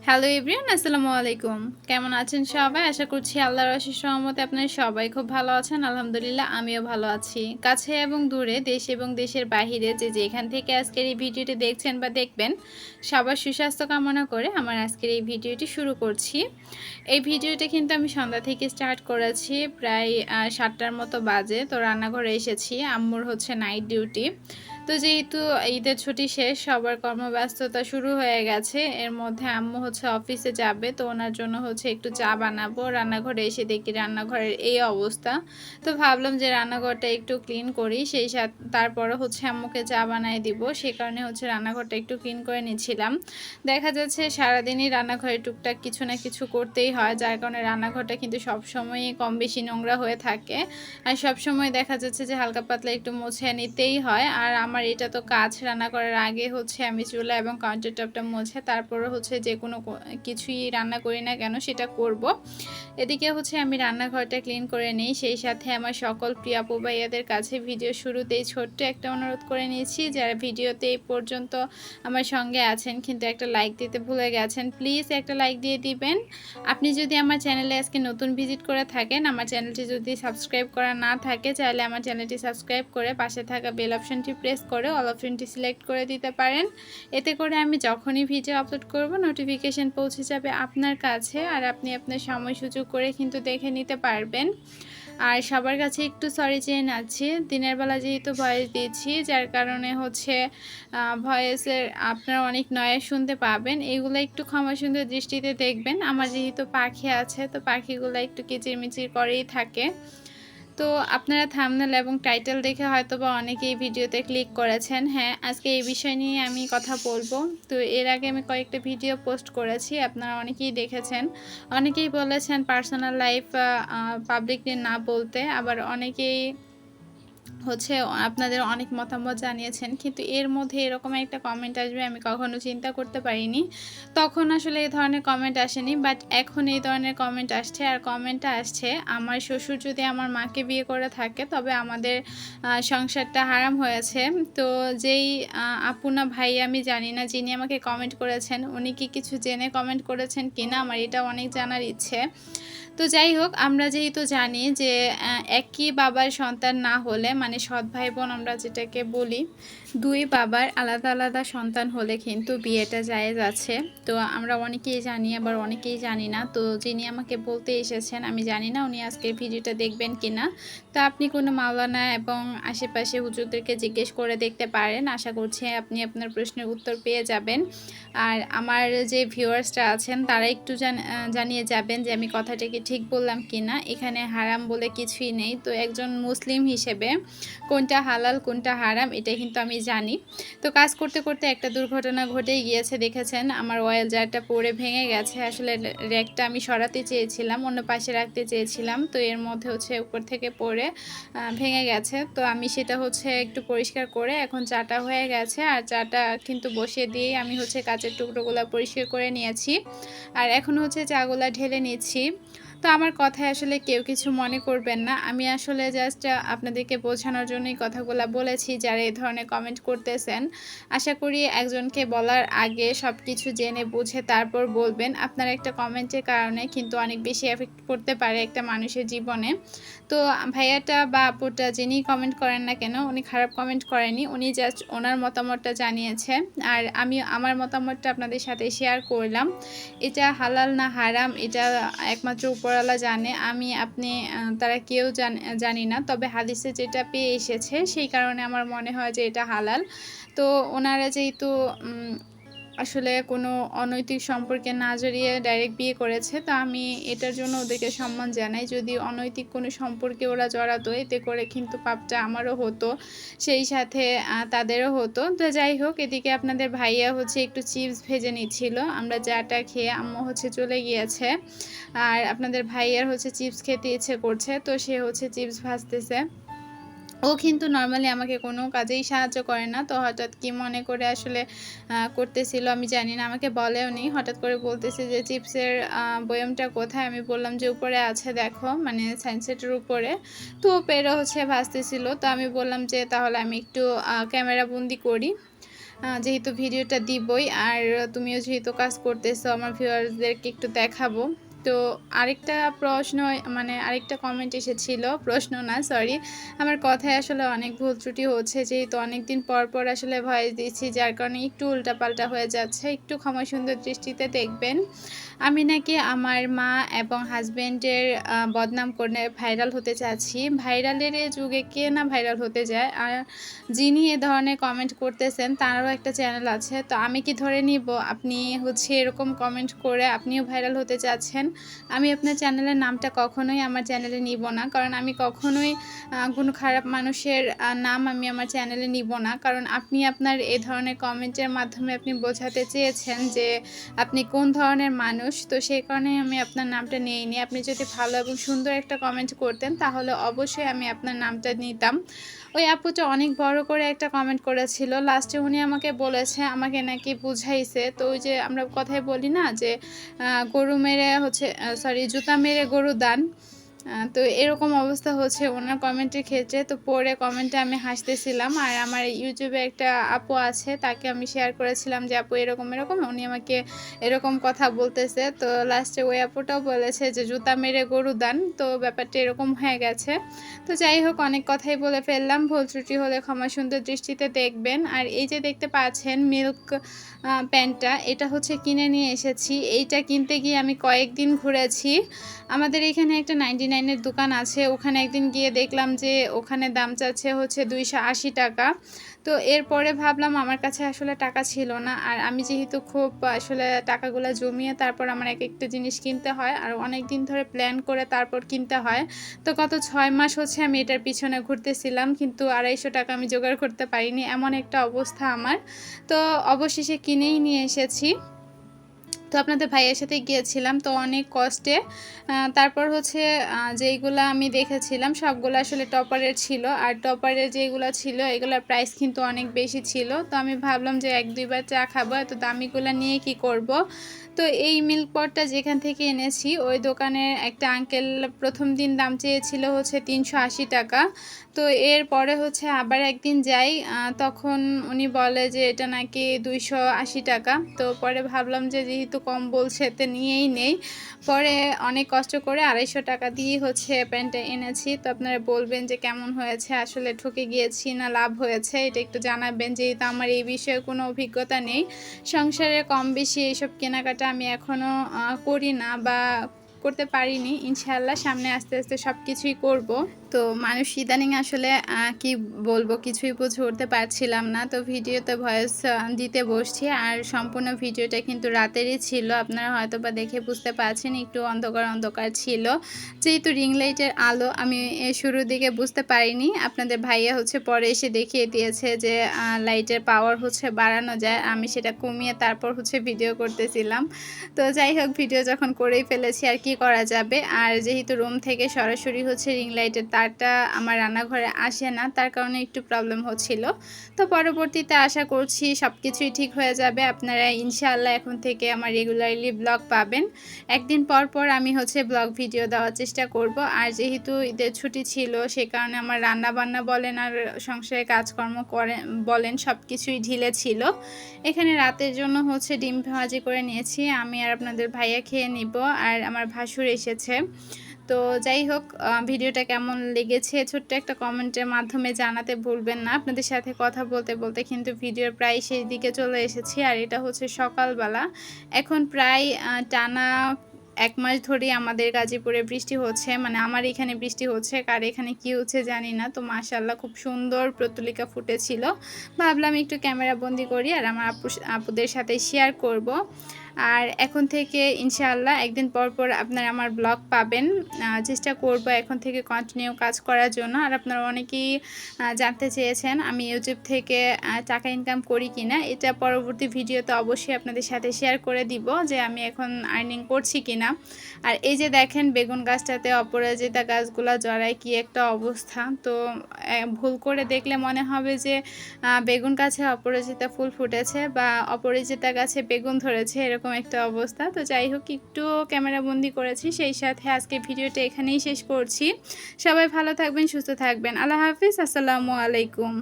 Hello everyone, আসসালামু আলাইকুম। কেমন আছেন সবাই? আশা করছি আল্লাহর অশেষ রহমতে আপনারা সবাই খুব ভালো আছেন। আলহামদুলিল্লাহ আমিও ভালো আছি। কাছে এবং দূরে, দেশ এবং দেশের বাহিরে যে যেখান থেকে আজকের এই ভিডিওটি দেখছেন বা দেখবেন, সবার সুস্বাস্থ্য কামনা করে আমার আজকের এই ভিডিওটি শুরু করছি। এই ভিডিওটা কিন্তু আমি সন্ধ্যা থেকে স্টার্ট করেছি। প্রায় ৭টার মতো বাজে। তো রান্নাঘরে এসেছি। আম্মুর হচ্ছে নাইট ডিউটি। তো যেহেতু ঈদের ছুটি শেষ, সবার কর্মব্যস্ততা শুরু হয়ে গেছে। এর মধ্যে আম্মু হচ্ছে অফিসে যাবে। তো ওনার জন্য হচ্ছে একটু চা বানাবো। রান্নাঘরে এসে দেখি রান্নাঘরের এই অবস্থা। তো ভাবলাম যে রান্নাঘরটা একটু ক্লিন করি। তারপরে হচ্ছে আম্মুকে চা বানায় দিব। সে কারণে হচ্ছে রান্নাঘরটা একটু ক্লিন করে নিচ্ছিলাম। দেখা যাচ্ছে সারাদিনই রান্নাঘরে টুকটাক কিছু না কিছু করতেই হয়। যার কারণে রান্নাঘরটা কিন্তু সবসময়ই কম বেশি নোংরা হয়ে থাকে। আর সবসময় দেখা যাচ্ছে যে হালকা পাতলা একটু মুছে নিতেই হয়। আর আমার এটা তো কাজ, রান্না করার আগে হচ্ছে আমি চুলা এবং কাউন্টার টপটা মুছে তারপরে হচ্ছে যে কোনো কিছুই রান্না করি না কেন সেটা করব। এদিকে হচ্ছে আমি রান্নাঘরটা ক্লিন করে নিই। সেই সাথে আমার সকল প্রিয় আপু ভাইয়াদের কাছে ভিডিও শুরুতেই ছোট্ট একটা অনুরোধ করে নিয়েছি, যারা ভিডিওতে এই পর্যন্ত আমার সঙ্গে আছেন কিন্তু একটা লাইক দিতে ভুলে গেছেন, প্লিজ একটা লাইক দিয়ে দিবেন। আপনি যদি আমার চ্যানেলে আজকে নতুন ভিজিট করে থাকেন, আমার চ্যানেলটি যদি সাবস্ক্রাইব করা না থাকে, চাইলে আমার চ্যানেলটি সাবস্ক্রাইব করে পাশে থাকা বেল অপশনটি প্রেস করে অল অপশনটি সিলেক্ট করে দিতে পারেন। এতে করে আমি যখনই ভিডিও আপলোড করব নোটিফিকেশন পৌঁছে যাবে আপনার কাছে, আর আপনি আপনার সময় সুযোগ করে কিন্তু দেখে নিতে পারবেন। আর সবার কাছে একটু সরি চেয়ে নিচ্ছি, দিনের বেলা যেহেতু ভয়েস দিয়েছি, যার কারণে হচ্ছে ভয়েসের আপনারা অনেক নয়েজ শুনতে পাবেন। এগুলো একটু ক্ষমা সুন্দর দৃষ্টিতে দেখবেন। আমার যেহেতু পাখি আছে, তো পাখিগুলো একটু কিচিরমিচির করেই থাকে। তো আপনারা থাম্বনেল এবং টাইটেল দেখে হয়তোবা অনেকেই ভিডিওতে ক্লিক করেছেন। হ্যাঁ, আজকে এই বিষয় নিয়ে আমি কথা বলবো। তো এর আগে আমি কয়েকটা ভিডিও পোস্ট করেছি, আপনারা অনেকেই দেখেছেন। অনেকেই বলেছেন পার্সোনাল লাইফ পাবলিকলি না বলতে, আবার অনেকেই হচ্ছে আপনাদের অনেক মতামত জানিয়েছেন, কিন্তু এর মধ্যে এরকম একটা কমেন্ট আসবে আমি কখনো চিন্তা করতে পারিনি। তখন আসলে এই ধরনের কমেন্ট আসেনি, বাট এখন এই ধরনের কমেন্ট আসছে। আর কমেন্টটা আসছে, আমার শ্বশুর যদি আমার মাকে বিয়ে করে থাকে তবে আমাদের সংসারটা হারাম হয়েছে। তো যেই আপু না ভাই আমি জানি না, যিনি আমাকে কমেন্ট করেছেন উনি কি কিছু জেনে কমেন্ট করেছেন কিনা, আমার এটা অনেক জানার ইচ্ছে। তো যাই হোক, আমরা যেহেতু জানি যে একই বাবার সন্তান না হলে, মানে সৎ ভাই বোন আমরা যেটাকে বলি, দুই বাবার আলাদা আলাদা সন্তান হলে কিন্তু বিয়েটা জায়েজ আছে। তো আমরা অনেকেই জানি, আবার অনেকেই জানি না। তো যিনি আমাকে বলতে এসেছেন, আমি জানি না উনি আজকে ভিডিওটা দেখবেন কিনা। তো আপনি কোনো মাওলানা এবং আশেপাশে হুজুরদেরকে জিজ্ঞেস করে দেখতে পারেন। আশা করছি আপনি আপনার প্রশ্নের উত্তর পেয়ে যাবেন। আর আমার যে ভিউয়ার্সরা আছেন তারা একটু জানিয়ে যাবেন যে আমি কথাটাকে ঠিক বললাম কিনা। এখানে হারাম বলে কিছুই নেই। তো একজন মুসলিম হিসেবে কোনটা হালাল কোনটা হারাম এটা কিন্তু আমি জানি। তো কাজ করতে করতে একটা দুর্ঘটনা ঘটেই গিয়েছে, দেখেছেন আমার অয়েল জারটা পড়ে ভেঙে গেছে। আসলে র্যাকটা আমি সরাতে চেয়েছিলাম, অন্য পাশে রাখতে চেয়েছিলাম, তো এর মধ্যে হচ্ছে উপর থেকে পড়ে ভেঙে গেছে। তো আমি সেটা হচ্ছে একটু পরিষ্কার করে এখন চাটা হয়ে গেছে। আর চাটা কিন্তু বসিয়ে দিয়েই আমি হচ্ছে কাচের টুকরোগুলো পরিষ্কার করে নিয়েছি। আর এখন হচ্ছে চাগুলা ঢেলে নিচ্ছি। তো আমার কথায় আসলে কেউ কিছু মনে করবেন না। আমি আসলে জাস্ট আপনাদেরকে বোঝানোর জন্যই কথাগুলো বলেছি, যারা এই ধরনের কমেন্ট করতেছেন। আশা করি একজনকে বলার আগে সব কিছু জেনে বুঝে তারপর বলবেন। আপনার একটা কমেন্টের কারণে কিন্তু অনেক বেশি এফেক্ট পড়তে পারে একটা মানুষের জীবনে। তো ভাইয়াটা বা আপুটা যিনি কমেন্ট করেন না কেন, উনি খারাপ কমেন্ট করেনি, উনি জাস্ট ওনার মতামতটা জানিয়েছে। আর আমি আমার মতামতটা আপনাদের সাথে শেয়ার করলাম। এটা হালাল না হারাম এটা একমাত্র উপরওয়ালা জানে, আমি আপনি তারা কেউ জানি না। তবে হাদিসে যেটা পেয়ে এসেছে সেই কারণে আমার মনে হয় যে এটা হালাল। তো ওনারা যেহেতু আসলে কোনো অনৈতিক সম্পর্কে না জড়িয়ে ডাইরেক্ট বিয়ে করেছে, তো আমি এটার জন্য ওদেরকে সম্মান জানাই। যদি অনৈতিক কোনো সম্পর্কে ওরা জড়াতো, এতে করে কিন্তু পাপটা আমারও হতো, সেই সাথে তাদেরও হতো। তো যাই হোক, এদিকে আপনাদের ভাইয়া হচ্ছে একটু চিপস ভেজে নিচ্ছিল। আমরা চাটা খেয়ে আম্মু হচ্ছে চলে গিয়েছে, আর আপনাদের ভাইয়ার হচ্ছে চিপস খেতে ইচ্ছে করছে, তো সে হচ্ছে চিপস ভাজতেছে। ও কিন্তু নরমালি আমাকে কোনো কাজেই সাহায্য করে না। তো হঠাৎ কি মনে করে আসলে করতেছিল আমি জানি না, আমাকে বলেও নি। হঠাৎ করে বলতেছে যে চিপসের বয়ামটা কোথায়? আমি বললাম যে উপরে আছে দেখো, মানে সানসেটের উপরে। তো পেরে হচ্ছে ভাজতেছিল। তো আমি বললাম যে তাহলে আমি একটু ক্যামেরা বন্দি করি। যেহেতু ভিডিওটা দিবই আর তুমিও যেহেতু কাজ করতেছো আমার ভিউয়ার্সদেরকে একটু দেখাবো। তো আরেকটা প্রশ্ন মানে আরেকটা কমেন্ট এসেছিল, প্রশ্ন না সরি, আমার কথায় আসলে অনেক ভুল ত্রুটি হচ্ছে যেহেতু অনেকদিন পর পর আসলে ভয়েস দিচ্ছি যার কারণে একটু উল্টাপাল্টা হয়ে যাচ্ছে, একটু ক্ষমা সুন্দর দৃষ্টিতে দেখবেন। আমি নাকি আমার মা এবং হাজব্যান্ডের বদনাম করে ভাইরাল হতে চাচ্ছি। ভাইরালের এ যুগে কে না ভাইরাল হতে যায়, আর যিনি এ ধরনের কমেন্ট করতেছেন তারও একটা চ্যানেল আছে। তো আমি কি ধরে নিব আপনি হচ্ছে এরকম কমেন্ট করে আপনিও ভাইরাল হতে চাচ্ছেন? আমি আপনার চ্যানেলের নামটা কখনোই আমার চ্যানেলে নিব না, কারণ আমি কখনোই কোনো খারাপ মানুষের নাম আমি আমার চ্যানেলে নিব না। কারণ আপনি আপনার এ ধরনের কমেন্টের মাধ্যমে আপনি বোঝাতে চেয়েছেন যে আপনি কোন ধরনের মানুষ, তো সেই কারণেই আমি আপনার নামটা নিইনি। আপনি যদি ভালো এবং সুন্দর একটা কমেন্ট করতেন তাহলে অবশ্যই আমি আপনার নামটা নিতাম। ওই আপুটা অনেক বড় করে একটা কমেন্ট করেছিল, লাস্টে উনি আমাকে বলেছে আমাকে নাকি বুঝাইছে। তো ওই যে আমরা কথায় বলি না যে গরু মেরে হচ্ছে সরি জুতা মেরে গরু দান, তো এরকম অবস্থা হচ্ছে ওনার কমেন্টের ক্ষেত্রে। তো পরে কমেন্টে আমি হাসতেছিলাম আর আমার ইউটিউবে একটা আপু আছে তাকে আমি শেয়ার করেছিলাম যে আপু এরকম এরকম উনি আমাকে এরকম কথা বলতেছে। তো লাস্টে ওই আপুটাও বলেছে যে জুতা মেরে গরু দান, তো ব্যাপারটা এরকম হয়ে গেছে। তো যাই হোক অনেক কথাই বলে ফেললাম, ভুল ত্রুটি হলে ক্ষমা সুন্দর দৃষ্টিতে দেখবেন। আর এই যে দেখতে পাচ্ছেন মিল্ক প্যান্টটা, এটা হচ্ছে কিনে নিয়ে এসেছি। এইটা কিনতে গিয়ে আমি কয়েকদিন ঘুরেছি। আমাদের এখানে একটা 99 এর দোকান আছে, ওখানে একদিন গিয়ে দেখলাম যে ওখানে দাম চাচ্ছে হচ্ছে 280 টাকা। তো এরপরে ভাবলাম আমার কাছে আসলে টাকা ছিল না, আর আমি যেহেতু খুব আসলে টাকাগুলো জমিয়ে তারপর আমার এক একটা জিনিস কিনতে হয় আর অনেক দিন ধরে প্ল্যান করে তারপর কিনতে হয়। তো গত 6 মাস হচ্ছে আমি এটার পিছনে ঘুরতেছিলাম, কিন্তু 250 টাকা আমি জোগাড় করতে পারিনি, এমন একটা অবস্থা আমার। তো অবশেষে কিনেই নিয়ে এসেছি। তো আপনাদের ভাইয়ের সাথে গিয়েছিলাম তো অনেক কষ্টে। তারপর হচ্ছে যেইগুলো আমি দেখেছিলাম সবগুলো আসলে টপারের ছিল, আর টপারের যেগুলো ছিল এগুলোর প্রাইস কিন্তু অনেক বেশি ছিল। তো আমি ভাবলাম যে 1-2 বার চা খাবো, এত দামিগুলো নিয়ে কি করব। তো এই মিল্ক পটটা যেখান থেকে এনেছি ওই দোকানের একটা আঙ্কেল প্রথম দিন দাম চেয়েছিল হচ্ছে 380 টাকা। তো এরপরে হচ্ছে আবার একদিন যাই, তখন উনি বলে যে এটা নাকি 280 টাকা। তো পরে ভাবলাম যে যেহেতু কম বলছে তো নিয়েই নেই। পরে অনেক কষ্ট করে 250 টাকা দিয়ে হচ্ছে প্যান্টটা এনেছি। তো আপনারা বলবেন যে কেমন হয়েছে, আসলে ঠকে গিয়েছি না লাভ হয়েছে, এটা একটু জানাবেন, যেহেতু আমার এই বিষয়ে কোনো অভিজ্ঞতা নেই। সংসারে কম বেশি এইসব কেনাকাটা আমি এখনও করি না বা করতে পারিনি। ইনশাআল্লাহ সামনে আস্তে আস্তে সব কিছুই করব। তো মানুষ ইদানিং আসলে কি বলবো কিছুই বুঝে উঠতে পারছিলাম না। তো ভিডিওতে ভয়েস দিতে বসছি আর সম্পূর্ণ ভিডিওটা কিন্তু রাতেরই ছিল, আপনারা হয়তো বা দেখে বুঝতে পারছেন একটু অন্ধকার অন্ধকার ছিল। যেহেতু রিং লাইটের আলো আমি শুরুর দিকে বুঝতে পারিনি, আপনাদের ভাইয়া হচ্ছে পরে এসে দেখিয়ে দিয়েছে যে লাইটের পাওয়ার হচ্ছে বাড়ানো যায়, আমি সেটা কমিয়ে তারপর হচ্ছে ভিডিও করতেছিলাম। তো যাই হোক ভিডিও যখন করেই ফেলেছি আর কি করা যাবে। আর যেহেতু রুম থেকে সরাসরি হচ্ছে রিং লাইটের তারটা আমার রান্নাঘরে আসে না, তার কারণে একটু প্রবলেম হচ্ছিল। তো পরবর্তীতে আশা করছি সব কিছুই ঠিক হয়ে যাবে, আপনারা ইনশাআল্লাহ এখন থেকে আমার রেগুলারলি ব্লগ পাবেন। একদিন পর পর আমি হচ্ছে ব্লগ ভিডিও দেওয়ার চেষ্টা করব। আর যেহেতু ঈদের ছুটি ছিল সে কারণে আমার রান্না বান্না বলেন আর সংসারে কাজকর্ম করেন বলেন সব কিছুই ঢিলে ছিল। এখানে রাতের জন্য হচ্ছে ডিম ভাজি করে নিয়েছি, আমি আর আপনাদের ভাইয়া খেয়ে নিব, আর আমার ভাসুর এসেছে। তো যাই হোক ভিডিওটা কেমন লেগেছে ছোট্ট একটা কমেন্টের মাধ্যমে জানাতে ভুলবেন না। আপনাদের সাথে কথা বলতে বলতে কিন্তু ভিডিওর প্রায় শেষ দিকে চলে এসেছি, আর এটা হচ্ছে সকালবেলা। এখন প্রায় টানা 1 মাস ধরেই আমাদের গাজীপুরে বৃষ্টি হচ্ছে, মানে আমার এখানে বৃষ্টি হচ্ছে, কার এখানে কি হচ্ছে জানি না। তো মাশাআল্লাহ খুব সুন্দর প্রতুলিকা ফুটেছিল, ভাবলাম একটু ক্যামেরা বন্দি করি আর আমার আপুদের সাথে শেয়ার করব। আর এখন থেকে ইনশাআল্লাহ একদিন পর পর আপনারা আমার ব্লগ পাবেন, চেষ্টা করব এখন থেকে কন্টিনিউ কাজ করার জন্য। আর আপনারা অনেকেই জানতে চেয়েছেন আমি ইউটিউব থেকে টাকা ইনকাম করি কিনা, এটা পরবর্তী ভিডিওতে অবশ্যই আপনাদের সাথে শেয়ার করে দিব যে আমি এখন আর্নিং করছি কিনা। আর এই যে দেখেন বেগুন গাছটাতে অপরাজিতা গাছগুলো জড়ায় কি একটা অবস্থা। তো ভুল করে দেখলে মনে হবে যে বেগুন গাছে অপরাজিতা ফুল ফুটেছে বা অপরাজিতা গাছে বেগুন ধরেছে, এরকম একটা অবস্থা। তো যাই হোক একটু ক্যামেরা বন্দি করেছি, সেই সাথে আজকে ভিডিওটা এখানেই শেষ করছি। সবাই ভালো থাকবেন, সুস্থ থাকবেন, আল্লাহ হাফিজ, আসসালামু আলাইকুম।